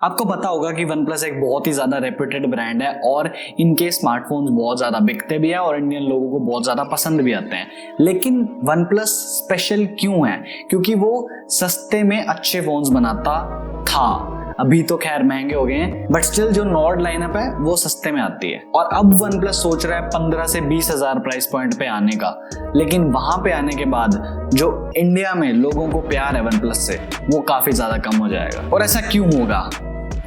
आपको पता होगा कि OnePlus एक बहुत ही ज्यादा रेप्यूटेड ब्रांड है और इनके स्मार्टफोन्स बहुत ज्यादा बिकते भी हैं और इंडियन लोगों को बहुत ज्यादा पसंद भी आते हैं। लेकिन OnePlus स्पेशल क्यों है? क्योंकि वो सस्ते में अच्छे फोन्स बनाता था। अभी तो खैर महंगे हो गए हैं, बट स्टिल जो नॉर्ड लाइनअप है वो सस्ते में आती है। और अब OnePlus सोच रहा है 15 से 20 हजार प्राइस पॉइंट पे आने का। लेकिन वहां पे आने के बाद जो इंडिया में लोगों को प्यार है OnePlus से, वो काफी ज्यादा कम हो जाएगा। और ऐसा क्यों होगा?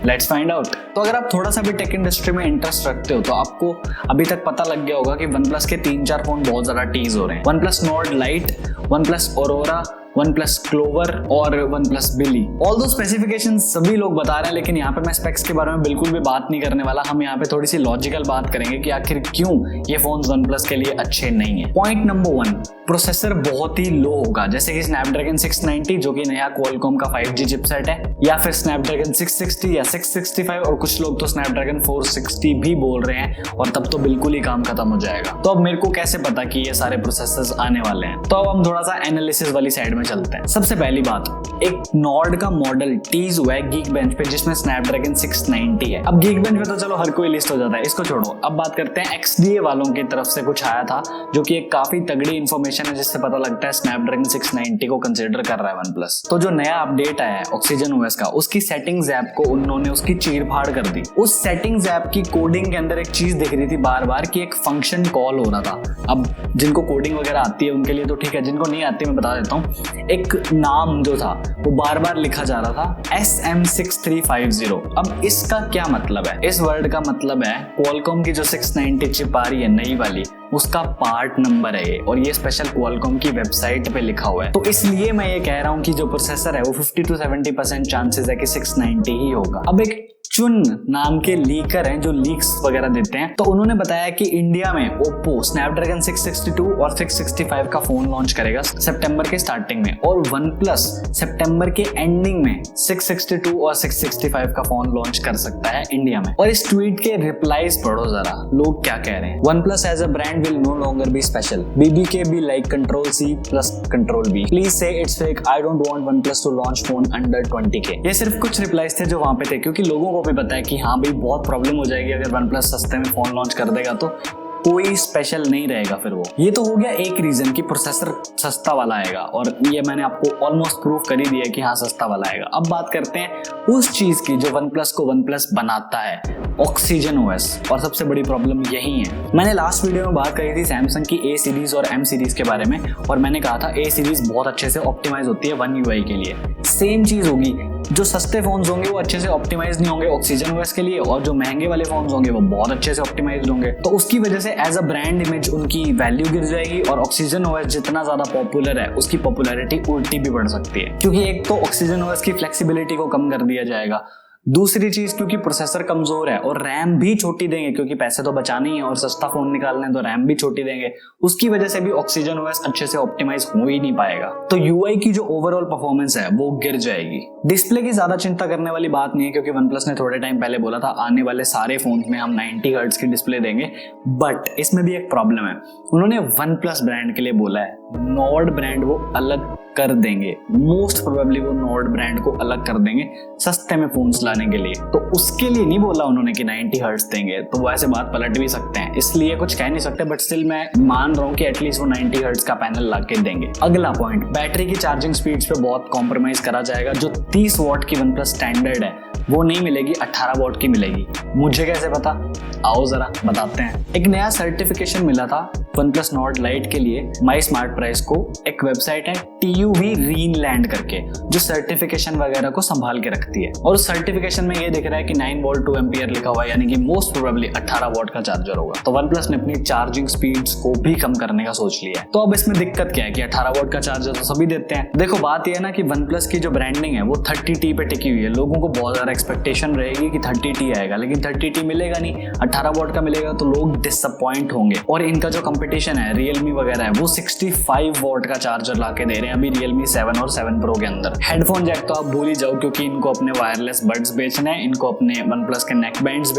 Let's find out. तो अगर आप थोड़ा सा भी टेक इंडस्ट्री में इंटरेस्ट रखते हो तो आपको अभी तक पता लग गया होगा कि OnePlus के 3-4 फोन बहुत ज्यादा टीज हो रहे हैं। OnePlus Nord Lite, OnePlus Aurora, OnePlus Clover और OnePlus Billy। ऑल दो स्पेसिफिकेशंस सभी लोग बता रहे हैं, लेकिन यहाँ पे मैं स्पेक्स के बारे में बिल्कुल भी बात नहीं करने वाला। हम यहाँ पे थोड़ी सी लॉजिकल बात करेंगे कि आखिर क्यों ये फोन OnePlus के लिए अच्छे नहीं है। पॉइंट नंबर 1, प्रोसेसर बहुत ही लो होगा, जैसे कि Snapdragon 690 जो कि नया Qualcomm का 5G चिपसेट है, या फिर Snapdragon 660 या 665, और कुछ लोग तो Snapdragon 460 भी बोल रहे हैं, और तब तो बिल्कुल ही काम खत्म हो जाएगा। तो अब मेरे को कैसे पता कि ये सारे प्रोसेसर्स आने वाले हैं? तो अब हम थोड़ा सा एनालिसिस वाली साइड में चलते हैं। सबसे पहली बात, एक नॉर्ड का मॉडल टीज हुआ है Geekbench पे जिसमें Snapdragon 690 है। अब Geekbench पे तो चलो हर कोई लिस्ट हो जाता है, इसको छोड़ो। अब बात करते हैं XDA वालों की तरफ से कुछ आया था, जो कि एक काफी तगड़ी इंफॉर्मेशन है, जिससे पता लगता है Snapdragon 690 को कंसीडर कर रहा है OnePlus। तो जो नया अपडेट आया है Oxygen OS का, उसकी सेटिंग्स ऐप को उन्होंने उसकी चीर-फाड़ कर दी। उस सेटिंग्स ऐप की कोडिंग के अंदर एक चीज दिख रही थी बार बार कि एक फंक्शन कॉल हो रहा था। अब जिनको कोडिंग वगैरह आती है उनके लिए तो ठीक है, जिनको नहीं आती मैं बता देता हूँ। एक नाम जो था वो बार बार लिखा जा रहा था SM6350। अब इसका क्या मतलब है? इस वर्ड का मतलब है Qualcomm की जो 690 चिप आ रही है नई वाली, उसका पार्ट नंबर है ये, और ये स्पेशल Qualcomm की वेबसाइट पे लिखा हुआ है। तो इसलिए मैं ये कह रहा हूँ कि जो प्रोसेसर है वो 50 to 70% चांसेस है कि 690 ही होगा। अब एक चुन नाम के लीकर हैं जो लीक्स वगैरह देते हैं, तो उन्होंने बताया कि इंडिया में Oppo Snapdragon 662 और 665 का फोन लॉन्च करेगा सितंबर के स्टार्टिंग में, और OnePlus सितंबर के एंडिंग में 662 और 665 का फोन लॉन्च कर सकता है इंडिया में। और इस ट्वीट के रिप्लाईज पढ़ो जरा, लोग क्या कह रहे हैं। OnePlus as a brand will no longer be special, BBK be like Control C plus Control V, please say it's fake, I don't want OnePlus to launch phone under 20K। ये सिर्फ कुछ रिप्लाईज थे जो वहां पे थे, क्योंकि लोगों को भी पता है कि हाँ भाई बहुत प्रॉब्लम हो जाएगी अगर OnePlus सस्ते में फोन लॉन्च कर देगा, तो कोई स्पेशल नहीं रहेगा फिर वो। ये तो हो गया एक रीजन कि प्रोसेसर सस्ता वाला आएगा, और ये मैंने आपको ऑलमोस्ट प्रूफ कर ही दिया कि हाँ सस्ता वाला आएगा। अब बात करते हैं उस चीज की जो OnePlus को OnePlus बनाता है, Oxygen OS। और सबसे बड़ी प्रॉब्लम यही है। मैंने लास्ट वीडियो में बात करी थी सैमसंग की A सीरीज और M सीरीज के बारे में, और मैंने कहा था A सीरीज बहुत अच्छे से ऑप्टिमाइज होती है One UI के लिए। सेम चीज होगी, जो सस्ते फोन्स होंगे वो अच्छे से ऑप्टिमाइज नहीं होंगे Oxygen OS के लिए, और जो महंगे वाले फोन्स होंगे वो बहुत अच्छे से ऑप्टिमाइज होंगे। तो उसकी वजह से एज अ ब्रांड इमेज उनकी वैल्यू गिर जाएगी, और Oxygen OS जितना ज्यादा पॉपुलर है उसकी पॉपुलैरिटी उल्टी भी बढ़ सकती है, क्योंकि एक तो Oxygen OS की फ्लेक्सिबिलिटी को कम कर दिया जाएगा, दूसरी चीज क्योंकि प्रोसेसर कमजोर है, और रैम भी छोटी देंगे क्योंकि पैसे तो बचाने ही है और सस्ता फोन निकालना है, तो रैम भी छोटी देंगे। उसकी वजह से भी Oxygen OS अच्छे से ऑप्टिमाइज हो ही नहीं पाएगा। तो UI की जो ओवरऑल परफॉर्मेंस है वो गिर जाएगी। डिस्प्ले की ज्यादा चिंता करने वाली बात नहीं है, क्योंकि OnePlus ने थोड़े टाइम पहले बोला था आने वाले सारे फोन में हम 90 हर्ट्ज की डिस्प्ले देंगे। बट इसमें भी एक प्रॉब्लम है, उन्होंने OnePlus ब्रांड के लिए बोला है नॉर्ड ब्रांड वो अलग कर देंगे, मोस्ट प्रोबेबली वो नॉर्ड ब्रांड को अलग कर देंगे सस्ते में फोन्स लाने के लिए। तो उसके लिए नहीं बोला उन्होंने कि 90 हर्ट्ज देंगे, तो वो ऐसे बात पलट भी सकते हैं, इसलिए कुछ कह नहीं सकते, बट स्टिल मैं मान रहा हूँ कि एटलीस्ट वो 90 हर्ट्ज का पैनल ला के देंगे। अगला पॉइंट, बैटरी की चार्जिंग स्पीड्स पे बहुत कॉम्प्रोमाइज करा जाएगा। जो 30 वॉट की OnePlus स्टैंडर्ड है वो नहीं मिलेगी, 18 वॉट की मिलेगी। मुझे कैसे पता? आओ जरा बताते हैं। एक नया सर्टिफिकेशन मिला था OnePlus Nord Lite के लिए माई स्मार्ट प्राइस को। एक वेबसाइट है TUV Greenland करके, जो सर्टिफिकेशन वगैरह को संभाल के रखती है, और उस सर्टिफिकेशन में ये दिख रहा है कि 9 वोल्ट 2 एम्पियर लिखा हुआ है, यानी कि मोस्ट प्रोबेबली 18 वॉट का चार्जर होगा। तो OnePlus ने अपनी चार्जिंग स्पीड्स को भी कम करने का सोच लिया है। तो अब इसमें दिक्कत क्या है कि 18 वॉट का चार्जर तो सभी देते हैं। देखो बात यह है ना कि OnePlus की जो ब्रांडिंग है वो 30T पे टिकी हुई है। लोगों को बहुत ज्यादा एक्सपेक्टेशन रहेगी कि 30T आएगा, लेकिन 30T मिलेगा नहीं, 18 वॉट का मिलेगा, तो लोग डिसअपॉइंट होंगे। और इनका जो कंपटीशन है, Realme वगैरह है, वो 65 वॉट का चार्जर लाके दे रहे हैं अभी Realme 7 और 7 Pro के अंदर। हेडफोन जैक तो आप भूल ही जाओ, क्योंकि इनको अपने वायरलेस बड्स बेचना है, इनको अपने OnePlus के नेक बैंड्स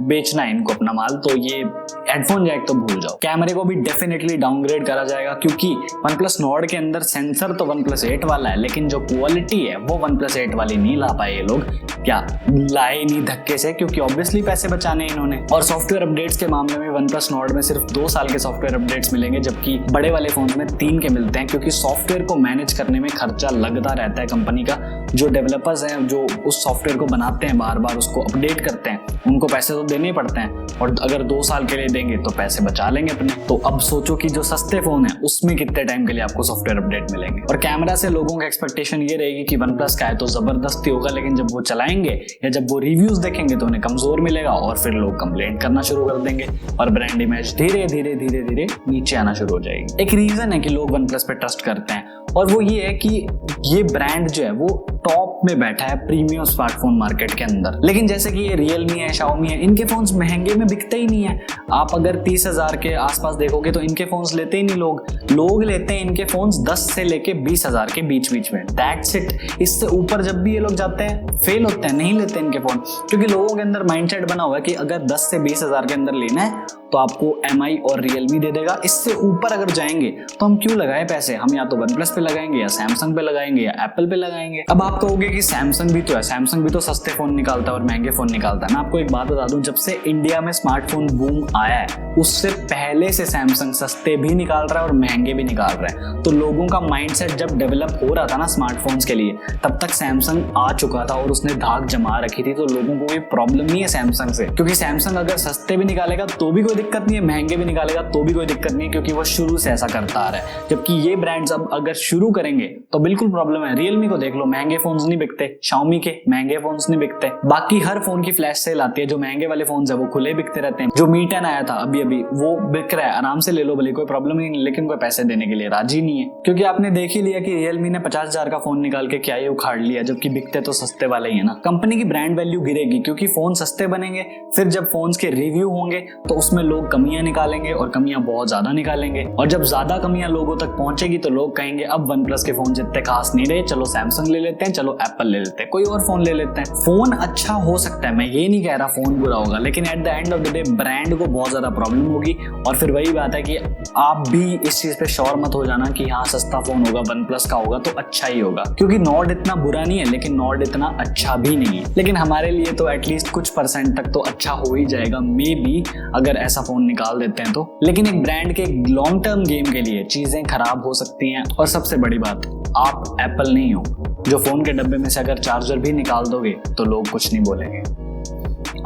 बेचना है इनको अपना माल, तो ये हेडफोन जैक तो भूल जाओ। कैमरे को भी डेफिनेटली डाउनग्रेड करा जाएगा, क्योंकि OnePlus Nord के अंदर सेंसर तो OnePlus 8 वाला है, लेकिन जो क्वालिटी है वो OnePlus 8 वाली नहीं ला पाए ये लोग। क्या लाए नहीं धक्के से, क्योंकि ऑब्वियसली पैसे बचाने इन्होंने। और सॉफ्टवेयर अपडेट्स के मामले में OnePlus Nord में सिर्फ 2 साल के सॉफ्टवेयर अपडेट्स मिलेंगे, जबकि बड़े वाले फोन में 3 के मिलते हैं, क्योंकि सॉफ्टवेयर को मैनेज करने में खर्चा लगता रहता है कंपनी का। जो डेवलपर्स हैं जो उस सॉफ्टवेयर को बनाते हैं, बार बार उसको अपडेट करते हैं, उनको पैसे तो देने ही पड़ते हैं, और अगर 2 साल के लिए देंगे तो पैसे बचा लेंगे अपने। तो अब सोचो कि जो सस्ते फोन है उसमें कितने टाइम के लिए आपको सॉफ्टवेयर अपडेट मिलेंगे। और कैमरा से लोगों की एक्सपेक्टेशन ये रहेगी कि OnePlus का है तो जबरदस्ती होगा, लेकिन जब वो चलाएंगे या जब वो रिव्यूज देखेंगे तो उन्हें कमजोर मिलेगा, और फिर लोग कंप्लेंट करना शुरू कर देंगे और ब्रांड इमेज धीरे धीरे नीचे आना शुरू हो जाएगी। एक रीजन है कि लोग OnePlus पे ट्रस्ट करते हैं, और वो ये है कि ये ब्रांड जो है वो टॉप में बैठा है प्रीमियम स्मार्टफोन मार्केट के अंदर। लेकिन जैसे कि ये Realme है, Xiaomi है, इनके फोन्स महंगे में बिकते ही नहीं है। आप अगर 30,000 के आसपास देखोगे तो इनके फोन्स लेते ही नहीं लोग लेते हैं इनके फोन्स 10 से लेके 20,000 के बीच में। That's it. इससे ऊपर जब भी ये लोग जाते हैं फेल होते हैं, नहीं लेते इनके फोन, क्योंकि लोगों के अंदर माइंडसेट बना हुआ है कि अगर 10 से 20,000 के अंदर लेना है तो आपको MI और Realme दे देगा। इससे ऊपर अगर जाएंगे तो हम क्यों लगाए पैसे, हम या तो OnePlus पे लगाएंगे या Samsung पे लगाएंगे या Apple पे लगाएंगे। अब आप कहोगे कि Samsung भी तो है, Samsung भी तो सस्ते फोन निकालता है और महंगे फोन निकालता है। मैं आपको एक बात बता दूं, जब से इंडिया में स्मार्टफोन बूम आया है उससे पहले से Samsung सस्ते भी निकाल रहा है और महंगे भी निकाल रहा है। तो लोगों का माइंडसेट जब डेवलप हो रहा था ना स्मार्टफोन्स के लिए, तब तक Samsung आ चुका था और उसने धाक जमा रखी थी। तो लोगों को कोई प्रॉब्लम नहीं है Samsung से, क्योंकि Samsung अगर सस्ते भी निकालेगा तो भी कोई दिक्कत नहीं है, महंगे भी निकालेगा तो भी कोई दिक्कत नहीं है, क्योंकि वो शुरू से ऐसा करता आ रहा है। जबकि ये ब्रांड्स अब अगर शुरू करेंगे तो बिल्कुल प्रॉब्लम है। Realme को देख लो, महंगे फोन्स नहीं बिकते, Xiaomi के महंगे फोन्स नहीं बिकते, बाकी हर फोन की फ्लैश सेल आती है, जो महंगे वाले फोन्स है वो खुले बिकते रहते हैं। जो Mi 10 आया था अभी वो बिक रहा है, आराम से ले लो भले, कोई प्रॉब्लम नहीं, लेकिन कोई पैसे देने के लिए राजी नहीं है, क्योंकि आपने देख ही लिया कि Realme ने 50,000 का फोन निकाल के क्या ही उखाड़ लिया, जबकि बिकते तो सस्ते वाले ही है ना। कंपनी की ब्रांड वैल्यू गिरेगी, क्योंकि फोन सस्ते बनेंगे, फिर जब फोन्स के रिव्यू होंगे तो उसमें लोग कमियां निकालेंगे, और कमियां बहुत ज्यादा निकालेंगे, और जब ज्यादा कमियां लोगों तक पहुंचेगी तो लोग कहेंगे अब OnePlus के फोन जितने खास नहीं रहे, चलो Samsung ले लेते हैं, चलो Apple ले लेते हैं, कोई और फोन ले लेते हैं। फोन अच्छा हो सकता है, मैं ये नहीं कह रहा फोन बुरा होगा, लेकिन at the end of the day brand को बहुत ज्यादा प्रॉब्लम होगी। और फिर वही बात है कि आप भी इस चीज पे श्योर मत हो जाना कि हाँ सस्ता फोन होगा, OnePlus का होगा तो अच्छा ही होगा, क्योंकि Nord इतना बुरा नहीं है, लेकिन Nord इतना अच्छा भी नहीं है। लेकिन हमारे लिए तो एटलीस्ट कुछ % तक तो अच्छा हो ही जाएगा, मे बी, अगर ऐसा फोन निकाल देते हैं तो। लेकिन एक ब्रांड के लॉन्ग टर्म गेम के लिए चीजें खराब हो सकती हैं। और सबसे बड़ी बात, आप एप्पल नहीं हो जो फोन के डब्बे में से अगर चार्जर भी निकाल दोगे तो लोग कुछ नहीं बोलेंगे।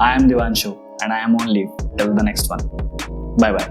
I am Divanshu and I am only till the next one. Bye bye.